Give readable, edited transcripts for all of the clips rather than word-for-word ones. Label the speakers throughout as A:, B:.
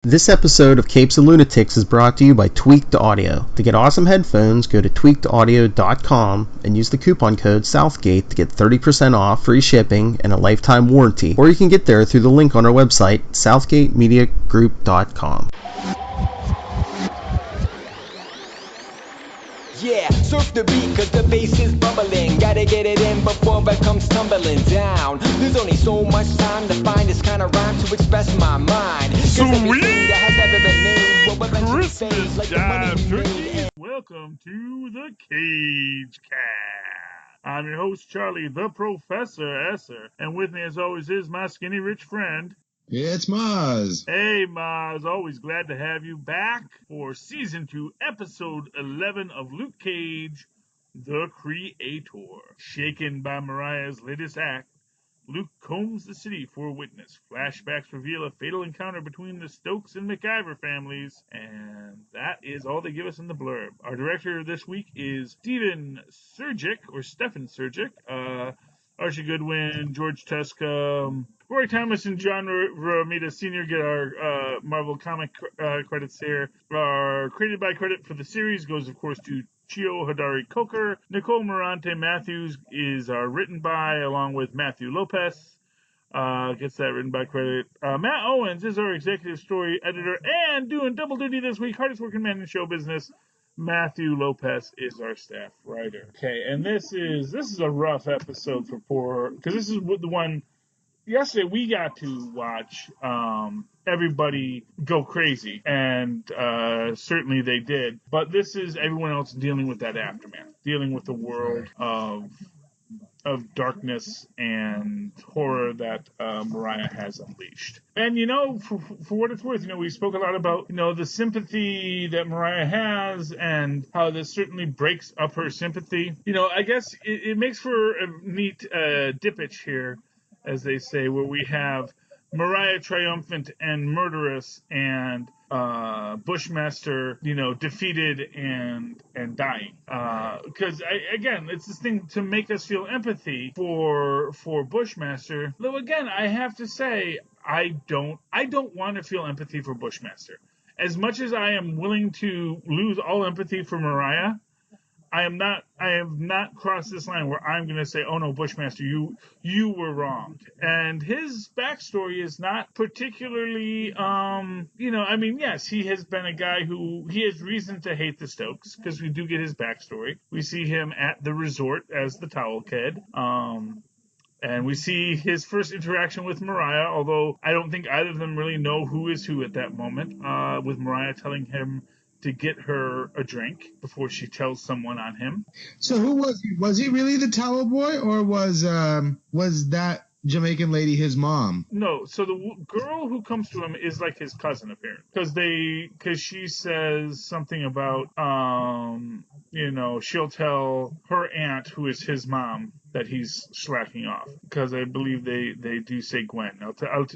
A: This episode of Capes and Lunatics is brought to you by Tweaked Audio. To get awesome headphones, go to tweakedaudio.com and use the coupon code Southgate to get 30% off, free shipping, and a lifetime warranty. Or you can get there through the link on our website, southgatemediagroup.com.
B: Yeah, surf the beat cause the bass is bubbling. Gotta get it in before it comes tumbling down. There's only so much time to find this kind of rhyme to express my mind.
C: Sweet
B: that has ever been named will eventually
C: Christmas
B: fade like the money
C: time,
B: you
C: turkey.
B: made.
C: Welcome to the CageCast. I'm your host, Charlie, the Professor Esser, and with me as always is my skinny rich friend.
D: Yeah, it's Mozz.
C: Hey, Mozz, always glad to have you back for Season 2, Episode 11 of Luke Cage, the Creator. Shaken by Mariah's latest act, Luke combs the city for a witness. Flashbacks reveal a fatal encounter between the Stokes and McIver families, and that is all they give us in the blurb. Our director this week is Stephen Surgic, Archie Goodwin, George Tuska, Roy Thomas, and John Romita Sr. get our Marvel comic credits here. Our created by credit for the series goes, of course, to Chio Hodari Coker. Nicole Morante Matthews is our written by, along with Matthew Lopez. Gets that written by credit. Matt Owens is our executive story editor, and doing double duty this week, hardest working man in show business, Matthew Lopez is our staff writer. Okay, and this is a rough episode for poor, because this is the one yesterday we got to watch everybody go crazy, and certainly they did. But this is everyone else dealing with that aftermath, dealing with the world of darkness and horror that Mariah has unleashed. And, for what it's worth, we spoke a lot about, the sympathy that Mariah has and how this certainly breaks up her sympathy. I guess it makes for a neat dippage here, as they say, where we have Mariah triumphant and murderous, and Bushmaster, defeated and dying. Because again, it's this thing to make us feel empathy for Bushmaster. Though again, I have to say, I don't want to feel empathy for Bushmaster. As much as I am willing to lose all empathy for Mariah, I have not crossed this line where I'm going to say, oh no, Bushmaster, you were wronged. And his backstory is not particularly, yes, he has been a guy he has reason to hate the Stokes, because we do get his backstory. We see him at the resort as the Towel Kid. And we see his first interaction with Mariah, although I don't think either of them really know who is who at that moment, with Mariah telling him to get her a drink before she tells someone on him.
D: So who was he? Was he really the towel boy, or was that Jamaican lady his mom?
C: No, so the girl who comes to him is like his cousin, apparently, because she says something about she'll tell her aunt, who is his mom, that he's slacking off, because I believe they do say Gwen. I'll tell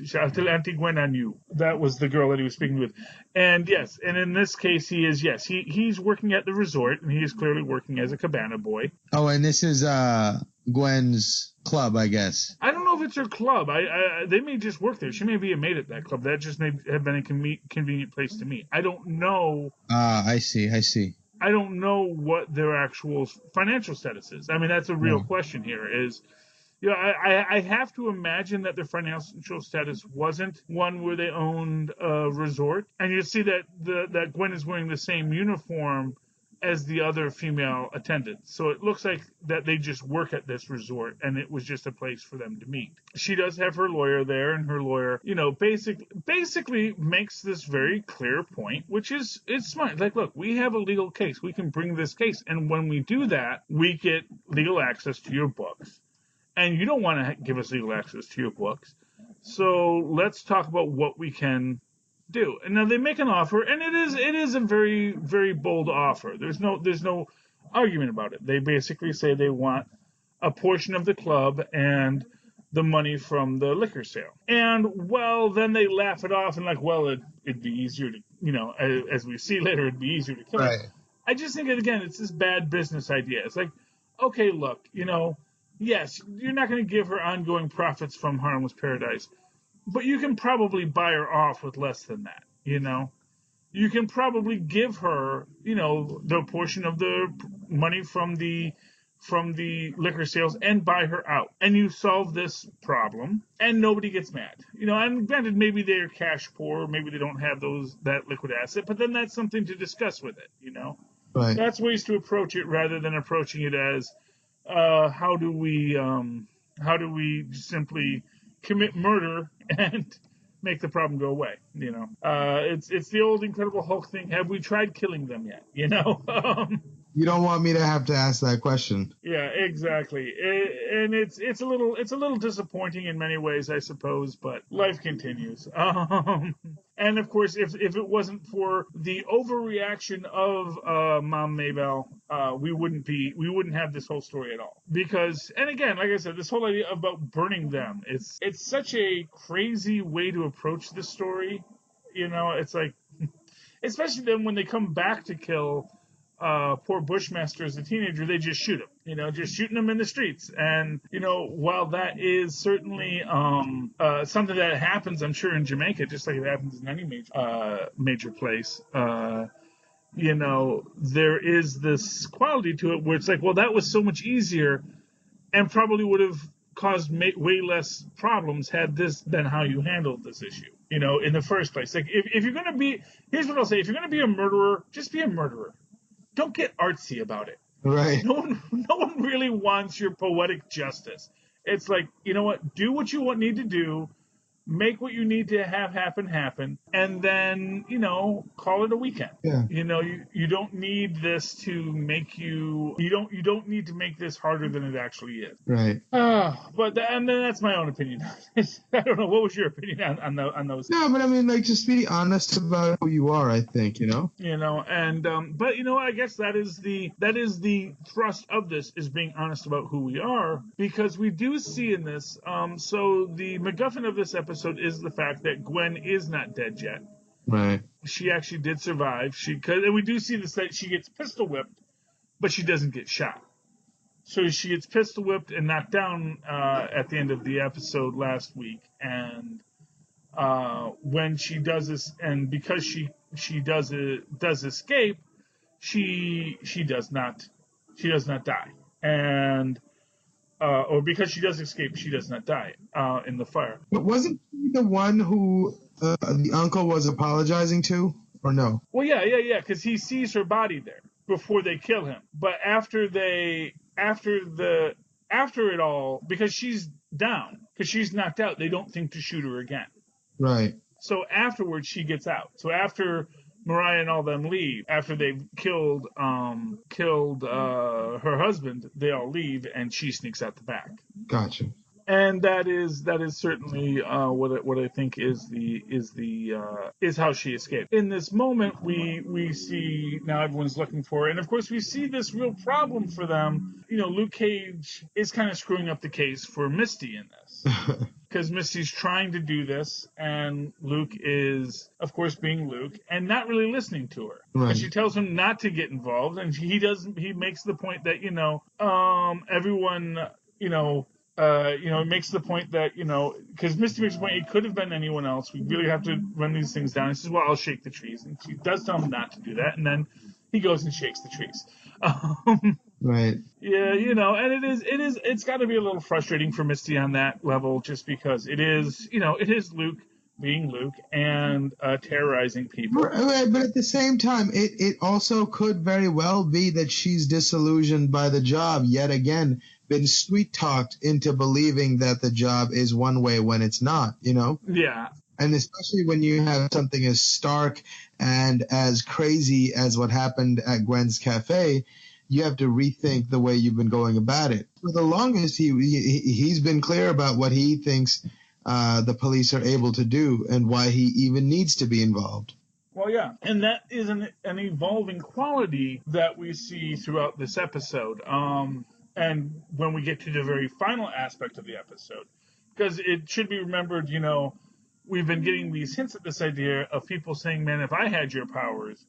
C: Auntie Gwen on you. That was the girl that he was speaking with. And yes, and in this case he's working at the resort, and he is clearly working as a cabana boy.
D: Oh, and this is Gwen's club, I guess.
C: I don't know if it's her club. They may just work there. She may be a maid at that club. That just may have been a convenient place to meet. I don't know.
D: I see.
C: I don't know what their actual financial status is. I mean, that's a real question here. I have to imagine that their financial status wasn't one where they owned a resort. And you see that Gwen is wearing the same uniform as the other female attendants. So it looks like that they just work at this resort, and it was just a place for them to meet. She does have her lawyer there, and her lawyer, basically makes this very clear point, which is, it's smart. Like, look, we have a legal case. We can bring this case. And when we do that, we get legal access to your books. And you don't want to give us legal access to your books. So let's talk about what we can do. And now they make an offer, and it is a very, very bold offer. There's no argument about it. They basically say they want a portion of the club and the money from the liquor sale. And then they laugh it off and it'd be easier to, as we see later, it'd be easier to kill it. I just think again, it's this bad business idea. It's like, okay, look, yes, you're not going to give her ongoing profits from Harmless Paradise, but you can probably buy her off with less than that. you know. You can probably give her, the portion of the money from the liquor sales and buy her out. And you solve this problem and nobody gets mad. And granted, maybe they're cash poor, maybe they don't have that liquid asset, but then that's something to discuss with it.
D: Right.
C: That's ways to approach it rather than approaching it as how do we simply commit murder and make the problem go away. It's the old Incredible Hulk thing. Have we tried killing them yet?
D: You don't want me to have to ask that question.
C: Yeah, exactly. And it's a little disappointing in many ways, I suppose, but life continues. And of course, if it wasn't for the overreaction of Mom Maybell, we wouldn't have this whole story at all. Because, and again, like I said, this whole idea about burning them, it's such a crazy way to approach this story. It's like, especially then when they come back to kill poor Bushmaster as a teenager, they just shoot him, just shooting him in the streets. And, while that is certainly something that happens, I'm sure, in Jamaica, just like it happens in any major place, there is this quality to it where it's like, well, that was so much easier and probably would have caused way less problems had this been how you handled this issue, in the first place. Like, if you're going to be, here's what I'll say, if you're going to be a murderer, just be a murderer. Don't get artsy about it.
D: Right.
C: No one really wants your poetic justice. It's like, you know what? Do what you need to do. Make what you need to have happen, and then, call it a weekend.
D: Yeah.
C: You don't need this to make you don't need to make this harder than it actually is.
D: Right.
C: But then that's my own opinion. I don't know. What was your opinion on those?
D: No, but I mean, like, just be honest about who you are, I think,
C: and but I guess that is the thrust of this, is being honest about who we are, because we do see in this, so the MacGuffin of this episode is the fact that Gwen is not dead yet.
D: Right.
C: She actually did survive. And we do see this, that she gets pistol whipped, but she doesn't get shot. So she gets pistol whipped and knocked down at the end of the episode last week. And when she does this, and because she does escape, she does not die. And or because she does escape, she does not die in the fire.
D: But wasn't he the one who the uncle was apologizing to, or no?
C: Well, yeah, because he sees her body there before they kill him. But after it all, because she's down, because she's knocked out, they don't think to shoot her again.
D: Right.
C: So afterwards, she gets out. So after Mariah and all them leave, after they've killed her husband, they all leave, and she sneaks out the back.
D: Gotcha.
C: And that is certainly what I think is how she escaped. In this moment, we see now everyone's looking for her, and of course we see this real problem for them. Luke Cage is kind of screwing up the case for Misty in this. Because Misty's trying to do this, and Luke is, of course, being Luke, and not really listening to her.
D: Right.
C: And she tells him not to get involved, and he makes the point that, everyone, makes the point that, because Misty makes the point, it could have been anyone else. We really have to run these things down. He says, well, I'll shake the trees. And she does tell him not to do that, and then he goes and shakes the trees.
D: Right.
C: Yeah, and it's got to be a little frustrating for Misty on that level, just because it is Luke being Luke and terrorizing people.
D: Right, but at the same time, it also could very well be that she's disillusioned by the job, yet again, been sweet-talked into believing that the job is one way when it's not,
C: Yeah.
D: And especially when you have something as stark and as crazy as what happened at Gwen's Cafe, you have to rethink the way you've been going about it. For the longest, he's been clear about what he thinks the police are able to do and why he even needs to be involved.
C: Well, yeah, and that is an evolving quality that we see throughout this episode. And when we get to the very final aspect of the episode, because it should be remembered, we've been getting these hints at this idea of people saying, man, if I had your powers,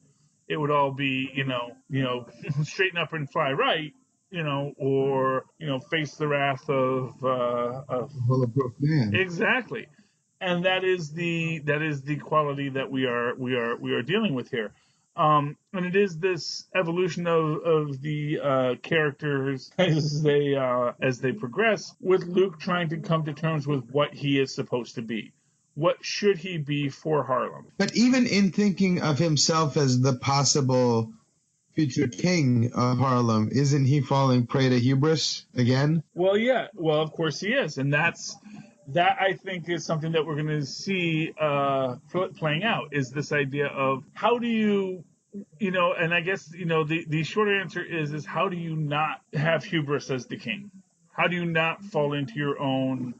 C: it would all be, straighten up and fly right, or, face the wrath of
D: Bulletproof Man.
C: Exactly. and that is the quality that we are dealing with here. And it is this evolution of the characters as they progress, with Luke trying to come to terms with what he is supposed to be. What should he be for Harlem?
D: But even in thinking of himself as the possible future king of Harlem, isn't he falling prey to hubris again?
C: Well, yeah. Well, of course he is, and that I think is something that we're going to see playing out. Is this idea of how do you, and I guess the short answer is how do you not have hubris as the king? How do you not fall into your own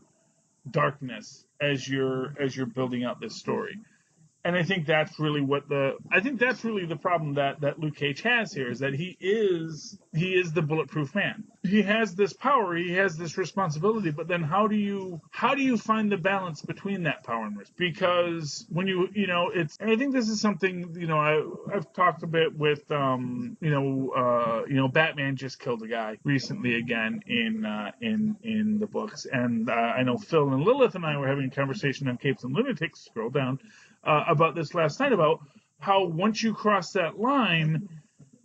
C: darkness as you're building out this story? And I think that's really the problem that Luke Cage has here, is that he is the bulletproof man. He has this power, he has this responsibility, but then how do you find the balance between that power and risk? Because when it's, and I think this is something I've talked a bit with Batman just killed a guy recently again in the books, and I know Phil and Lilith and I were having a conversation on Capes and Lunatics. Scroll down. About this last night, about how once you cross that line,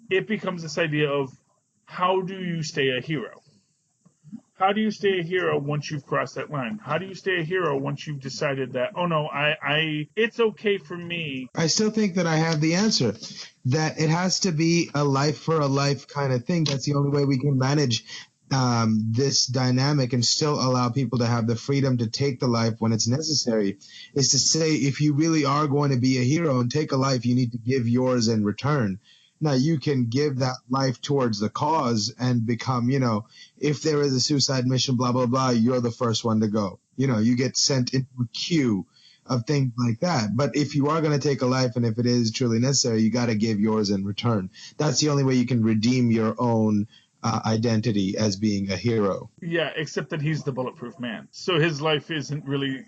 C: it becomes this idea of how do you stay a hero? How do you stay a hero once you've crossed that line? How do you stay a hero once you've decided that, oh no, it's okay for me?
D: I still think that I have the answer, that it has to be a life for a life kind of thing. That's the only way we can manage this dynamic and still allow people to have the freedom to take the life when it's necessary, is to say, if you really are going to be a hero and take a life, you need to give yours in return. Now, you can give that life towards the cause and become, if there is a suicide mission, blah, blah, blah, you're the first one to go. You get sent into a queue of things like that. But if you are going to take a life, and if it is truly necessary, you got to give yours in return. That's the only way you can redeem your own identity as being a hero.
C: Yeah, except that he's the bulletproof man. So his life isn't really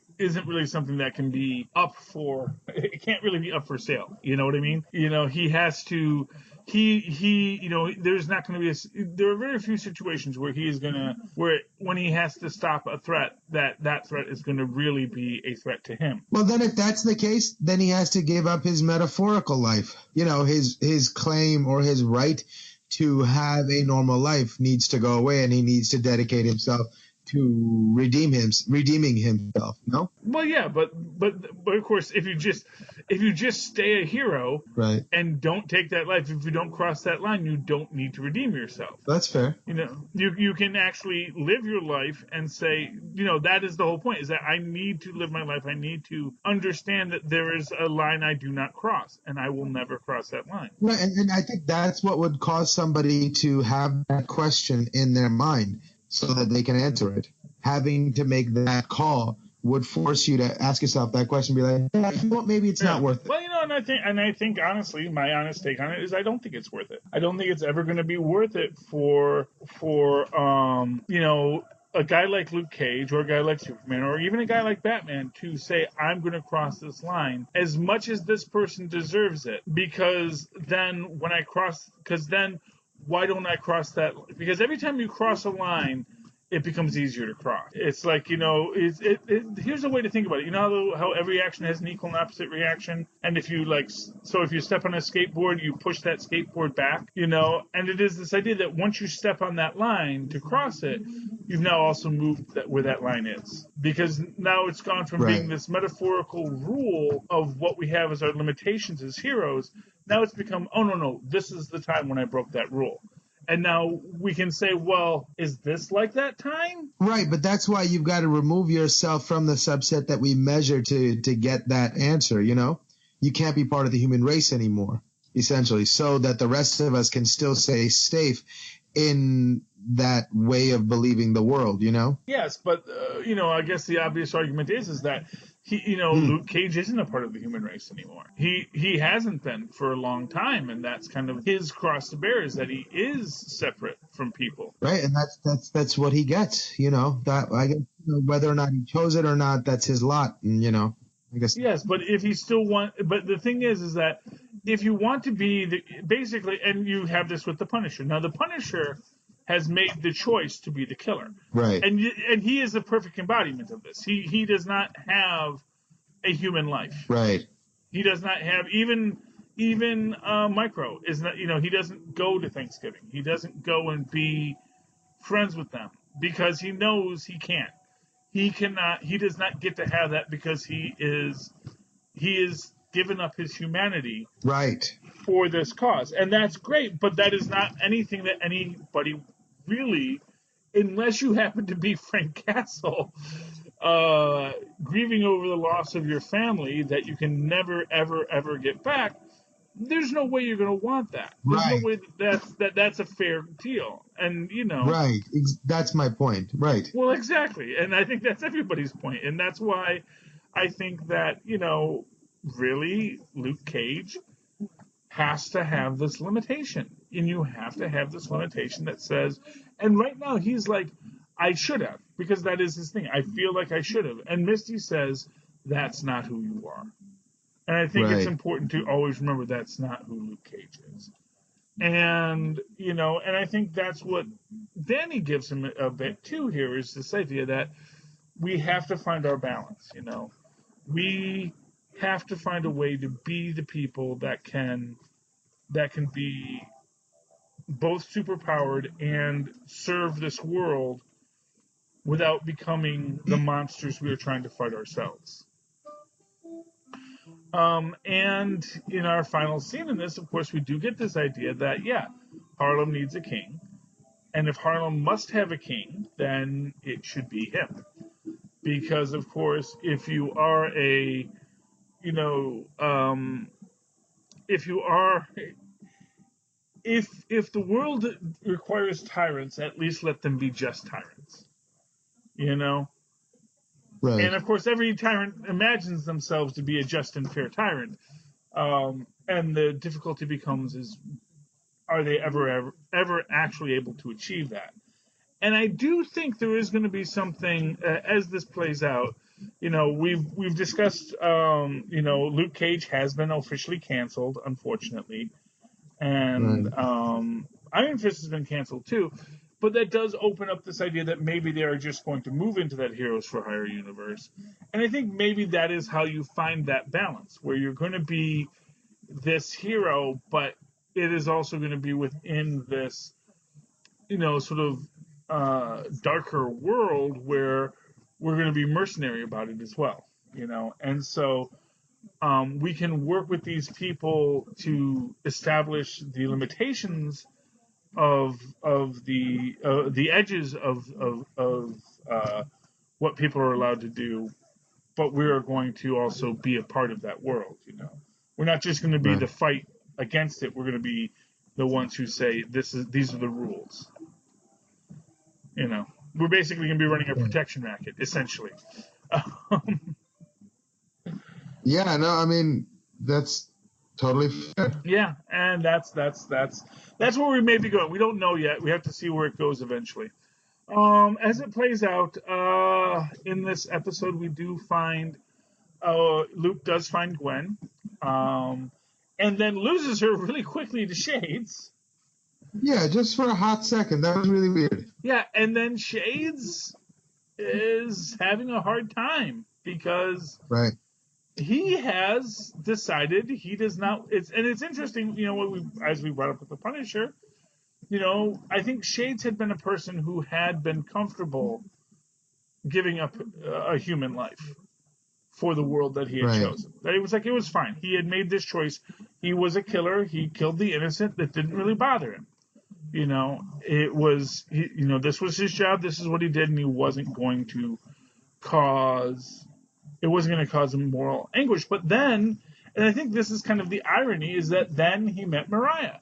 C: something that can be it can't really be up for sale. You know what I mean? He has to, there's not going to be there are very few situations where when he has to stop a threat, that threat is going to really be a threat to him.
D: Well, then if that's the case, then he has to give up his metaphorical life. His claim or his right to have a normal life needs to go away, and he needs to dedicate himself to redeeming himself. No?
C: Well, yeah, but of course, if you just stay a hero,
D: right,
C: and don't take that life, if you don't cross that line, you don't need to redeem yourself.
D: That's fair.
C: You can actually live your life and say, that is the whole point, is that I need to live my life. I need to understand that there is a line I do not cross, and I will never cross that line.
D: Right, and I think that's what would cause somebody to have that question in their mind, so that they can answer it. Having to make that call would force you to ask yourself that question, be like, maybe it's not worth it.
C: Well, and I think honestly, my honest take on it is I don't think it's worth it. I don't think it's ever going to be worth it for a guy like Luke Cage or a guy like Superman or even a guy like Batman to say, I'm going to cross this line as much as this person deserves it, because then why don't I cross that? Because every time you cross a line, it becomes easier to cross. It's like, here's a way to think about it. How every action has an equal and opposite reaction? And if you if you step on a skateboard, you push that skateboard back, and it is this idea that once you step on that line to cross it, you've now also moved where that line is. Because now it's gone from being this metaphorical rule of what we have as our limitations as heroes. Now it's become, oh, no, this is the time when I broke that rule. And now we can say, well, is this like that time?
D: Right, but that's why you've got to remove yourself from the subset that we measure to get that answer, You can't be part of the human race anymore, essentially, so that the rest of us can still stay safe in that way of believing the world,
C: Yes, but, I guess the obvious argument is that Luke Cage isn't a part of the human race anymore. He hasn't been for a long time, and that's kind of his cross to bear, is that he is separate from people.
D: Right, and that's what he gets. That I guess whether or not he chose it or not, that's his lot. And I guess
C: yes, but if he still but the thing is that if you want to be basically, and you have this with the Punisher. Now the Punisher has made the choice to be the killer.
D: Right.
C: And he is the perfect embodiment of this. He does not have a human life.
D: Right.
C: He does not have even Micro is not, he doesn't go to Thanksgiving. He doesn't go and be friends with them because he knows he can't. He cannot. He does not get to have that because he is given up his humanity
D: Right.
C: for this cause, and that's great. But that is not anything that anybody really, unless you happen to be Frank Castle, grieving over the loss of your family that you can never, ever, ever get back. There's no way you're going to want that. There's no
D: Right.
C: way that's a fair deal. And
D: Right. That's my point. Right.
C: well, exactly. And I think that's everybody's point. And that's why I think that, really Luke Cage has to have this limitation. And you have to have this limitation that says, and right now he's like, I should have, because that is his thing. I feel like I should have. And Misty says, that's not who you are. And I think it's important to always remember that's not who Luke Cage is. And, and I think that's what Danny gives him a bit too here, is this idea that we have to find our balance, We have to find a way to be the people that can be both superpowered and serve this world without becoming the monsters we are trying to fight ourselves. And in our final scene in this, of course, we do get this idea that, Harlem needs a king. And if Harlem must have a king, then it should be him. Because, of course, if you are if the world requires tyrants, at least let them be just tyrants.
D: Right.
C: And of course, every tyrant imagines themselves to be a just and fair tyrant. And the difficulty becomes is, are they ever actually able to achieve that? And I do think there is going to be something as this plays out. We've discussed. Luke Cage has been officially canceled, unfortunately, and Iron Fist has been canceled too. But that does open up this idea that maybe they are just going to move into that Heroes for Hire universe. And I think maybe that is how you find that balance, where you're going to be this hero, but it is also going to be within this, sort of darker world where we're going to be mercenary about it as well, And so we can work with these people to establish the limitations of the edges of what people are allowed to do, but we are going to also be a part of that world. We're not just going to be the fight against it. We're going to be the ones who say these are the rules. We're basically going to be running a protection racket, essentially.
D: Yeah. No. I mean, that's totally fair.
C: Yeah, and that's where we may be going. We don't know yet. We have to see where it goes eventually. As it plays out, in this episode, we do find Luke does find Gwen, and then loses her really quickly to Shades.
D: Yeah, just for a hot second. That was really weird.
C: Yeah, and then Shades is having a hard time because he has decided he does not. It's interesting, as we brought up with the Punisher. I think Shades had been a person who had been comfortable giving up a human life for the world that he had chosen. That it was fine. He had made this choice. He was a killer. He killed the innocent. That didn't really bother him. It was, this was his job. This is what he did, and he wasn't going to cause him moral anguish. But then, and I think this is kind of the irony, is that then he met Mariah.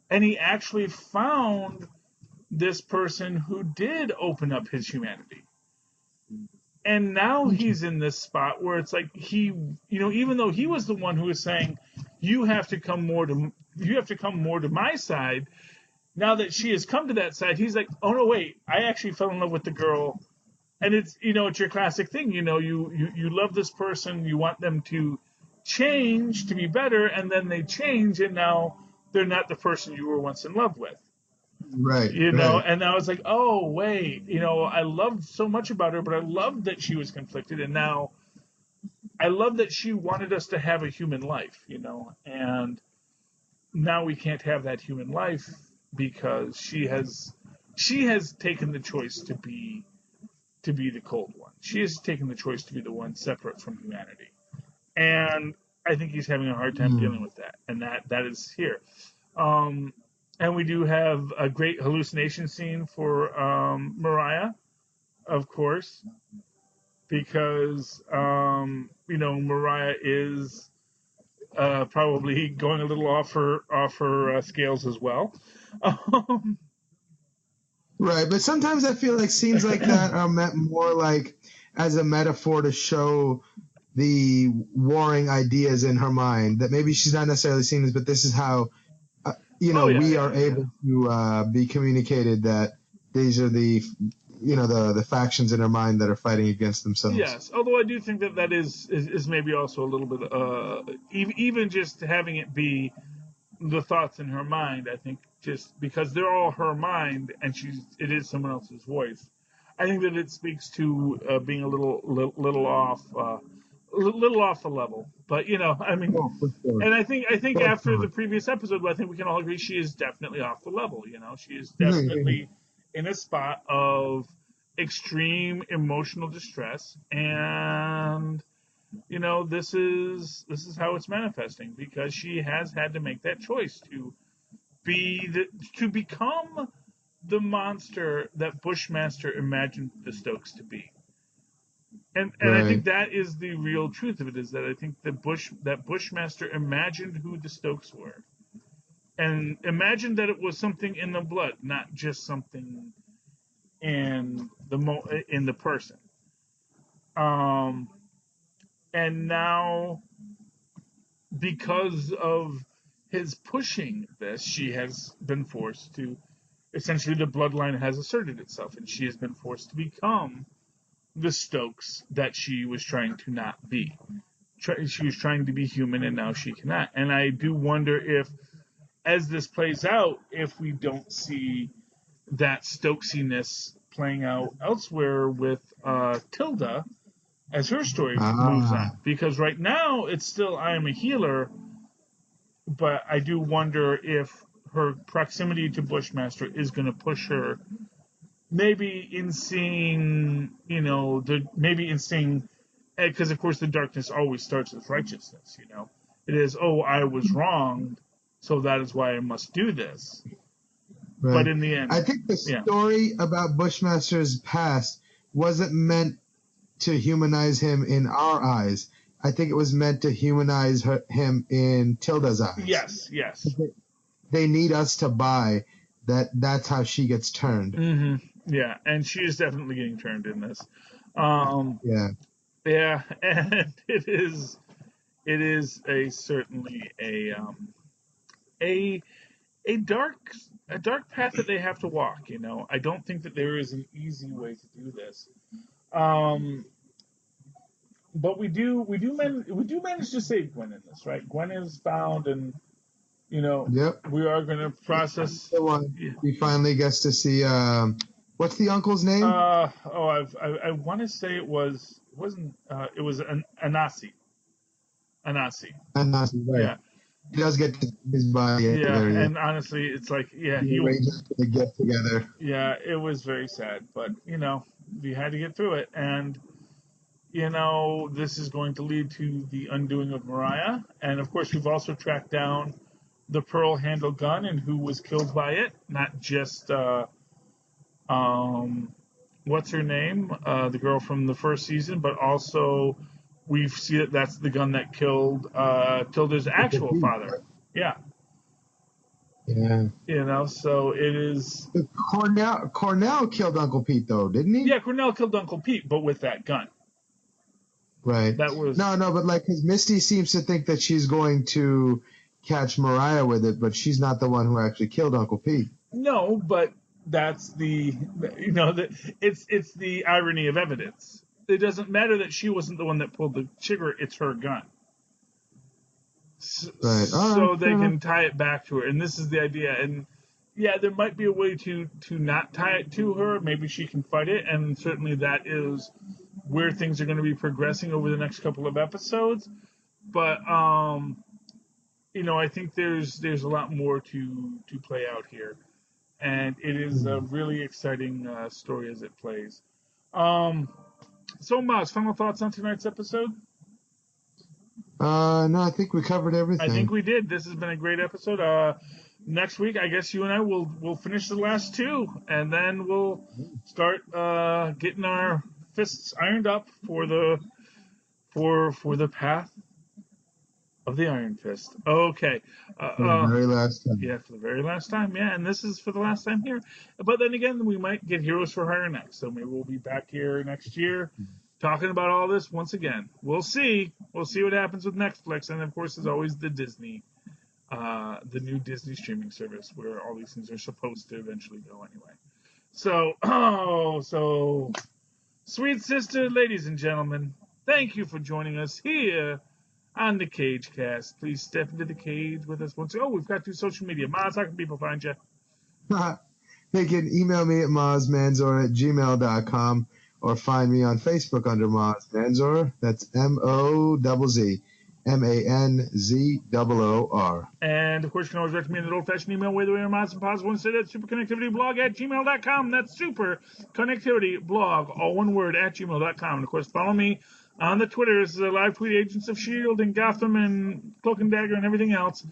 C: And he actually found this person who did open up his humanity. And now he's in this spot where it's like even though he was the one who was saying, you have to come more to my side, now that she has come to that side, he's like, oh no, wait, I actually fell in love with the girl. And it's, it's your classic thing, you love this person, you want them to change to be better, and then they change, and now they're not the person you were once in love with.
D: Right.
C: And I was like, oh, wait, I loved so much about her, but I loved that she was conflicted, and now I love that she wanted us to have a human life, and now we can't have that human life because she has taken the choice to be the cold one. She has taken the choice to be the one separate from humanity, and I think he's having a hard time dealing with that, and that is here. And we do have a great hallucination scene for Mariah, of course, because Mariah is probably going a little off her scales as well.
D: Right, but sometimes I feel like scenes like that are meant more like as a metaphor to show the warring ideas in her mind. That maybe she's not necessarily seeing this, but this is how we are able to be communicated that these are the the factions in her mind that are fighting against themselves.
C: Yes, although I do think that is maybe also a little bit even just having it be the thoughts in her mind. I think just because they're all her mind and it is someone else's voice. I think that it speaks to being a little off. Little off the level, but I mean,
D: for sure.
C: and I think after the previous episode, I think we can all agree she is definitely off the level. She is definitely in a spot of extreme emotional distress, and this is how it's manifesting because she has had to make that choice to become the monster that Bushmaster imagined the Stokes to be. And I think that is the real truth of it, is that I think that Bushmaster imagined who the Stokes were. And imagined that it was something in the blood, not just something in the person. And now, because of his pushing this, she has been forced to, essentially the bloodline has asserted itself, and she has been forced to become the Stokes that she was trying to not be. She was trying to be human, and now she cannot. And I do wonder if, as this plays out, if we don't see that Stokesiness playing out elsewhere with Tilda as her story moves on. Because right now, it's still, I am a healer, but I do wonder if her proximity to Bushmaster is going to push her maybe in seeing, because of course the darkness always starts with righteousness, It is, I was wronged, so that is why I must do this. Right. But in the end,
D: I think the story about Bushmaster's past wasn't meant to humanize him in our eyes. I think it was meant to humanize him in Tilda's eyes.
C: Yes.
D: They need us to buy that's how she gets turned.
C: Mm-hmm. Yeah, and she is definitely getting turned in this.
D: Yeah,
C: and it is certainly a dark path that they have to walk. I don't think that there is an easy way to do this. But we do manage to save Gwen in this, right? Gwen is found, and
D: Yep.
C: we are going to process.
D: The one he finally gets to see. What's the uncle's name?
C: I want to say it was Anasi.
D: Anasi, right.
C: Yeah.
D: He does get to his body.
C: Yeah, and honestly, it's like, he
D: arranges to get together.
C: Yeah, it was very sad, but we had to get through it, and this is going to lead to the undoing of Mariah, and of course we've also tracked down the pearl handle gun and who was killed by it, not just what's her name, the girl from the first season, but also we see that that's the gun that killed Tilda's actual father. Yeah.
D: Yeah.
C: So it is.
D: Cornell killed Uncle Pete, though, didn't he?
C: Yeah, Cornell killed Uncle Pete, but with that gun.
D: Right.
C: That was.
D: No, but because Misty seems to think that she's going to catch Mariah with it, but she's not the one who actually killed Uncle Pete.
C: No, but that's it's the irony of evidence. It doesn't matter that she wasn't the one that pulled the trigger; it's her gun.
D: Right.
C: So they can tie it back to her, and this is the idea. And yeah, there might be a way to not tie it to her. Maybe she can fight it, and certainly that is where things are going to be progressing over the next couple of episodes. But I think there's a lot more to play out here, and it is a really exciting story as it plays. So, Mozz, final thoughts on tonight's episode?
D: No, I think we covered everything.
C: I think we did. This has been a great episode. Next week, I guess you and I will finish the last two, and then we'll start getting our fists ironed up for the path of the Iron Fist. Okay.
D: For the very last time.
C: Yeah, for the very last time. Yeah, and this is for the last time here. But then again, we might get Heroes for Hire next. So maybe we'll be back here next year talking about all this once again. We'll see. We'll see what happens with Netflix. And, of course, there's always the Disney, the new Disney streaming service where all these things are supposed to eventually go anyway. So, sweet sister, ladies and gentlemen, thank you for joining us here on the CageCast. Please step into the cage with us once. Oh, we've got 2 social media. Mozz, how can people find you?
D: They can email me at mozzmanzor@gmail.com or find me on Facebook under Mozz Manzor. That's MOZZMANZOOR.
C: And, of course, you can always write to me in the old-fashioned email way the way our Mozz and possible instead at superconnectivityblog@gmail.com. That's superconnectivityblog, all one word, @gmail.com. And, of course, follow me on the Twitters, live tweet Agents of S.H.I.E.L.D. and Gotham and Cloak and Dagger and everything else.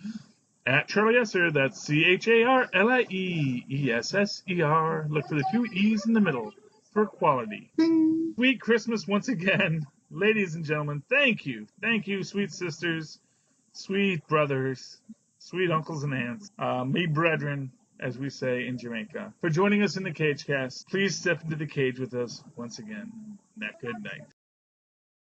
C: At Charlie Esser, that's CharlieEsser. Look for the 2 E's in the middle for quality.
D: Ding.
C: Sweet Christmas once again. Ladies and gentlemen, thank you. Thank you, sweet sisters, sweet brothers, sweet uncles and aunts, me brethren, as we say in Jamaica, for joining us in the CageCast. Please step into the cage with us once again. Good night.